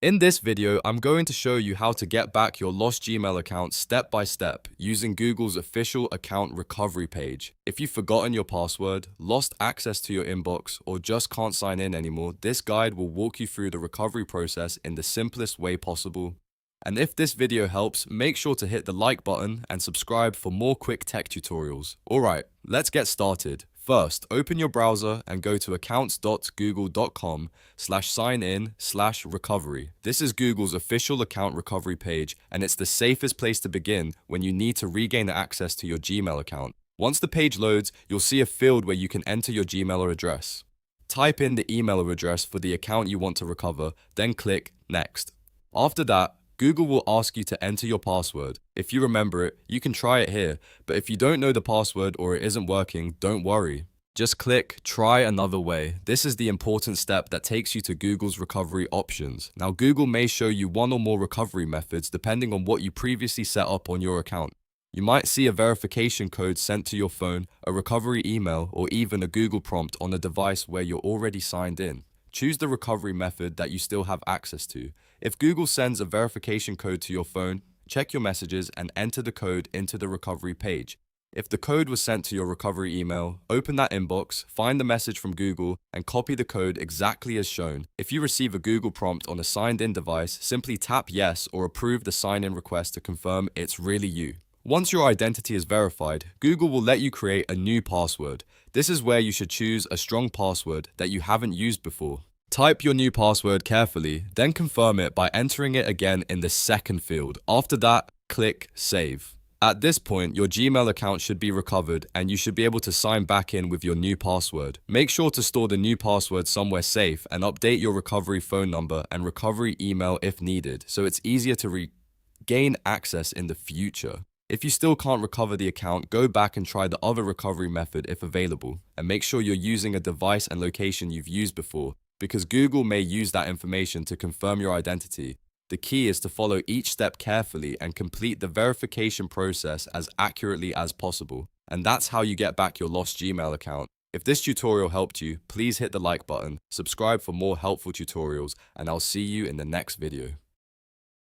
In this video, I'm going to show you how to get back your lost Gmail account step by step using Google's official account recovery page. If you've forgotten your password, lost access to your inbox, or just can't sign in anymore, this guide will walk you through the recovery process in the simplest way possible. And if this video helps, make sure to hit the like button and subscribe for more quick tech tutorials. Alright, let's get started. First, open your browser and go to accounts.google.com/sign-in/recovery. This is Google's official account recovery page, and it's the safest place to begin when you need to regain access to your Gmail account. Once the page loads, you'll see a field where you can enter your Gmail address. Type in the email address for the account you want to recover, then click Next. After that, Google will ask you to enter your password. If you remember it, you can try it here, but if you don't know the password or it isn't working, don't worry. Just click Try Another Way. This is the important step that takes you to Google's recovery options. Now, Google may show you one or more recovery methods depending on what you previously set up on your account. You might see a verification code sent to your phone, a recovery email, or even a Google prompt on a device where you're already signed in. Choose the recovery method that you still have access to. If Google sends a verification code to your phone, check your messages and enter the code into the recovery page. If the code was sent to your recovery email, open that inbox, find the message from Google, and copy the code exactly as shown. If you receive a Google prompt on a signed-in device, simply tap Yes or approve the sign-in request to confirm it's really you. Once your identity is verified, Google will let you create a new password. This is where you should choose a strong password that you haven't used before. Type your new password carefully, then confirm it by entering it again in the second field. After that, click Save. At this point, your Gmail account should be recovered and you should be able to sign back in with your new password. Make sure to store the new password somewhere safe and update your recovery phone number and recovery email if needed, so it's easier to regain access in the future. If you still can't recover the account, go back and try the other recovery method if available, and make sure you're using a device and location you've used before, because Google may use that information to confirm your identity. The key is to follow each step carefully and complete the verification process as accurately as possible. And that's how you get back your lost Gmail account. If this tutorial helped you, please hit the like button, subscribe for more helpful tutorials, and I'll see you in the next video.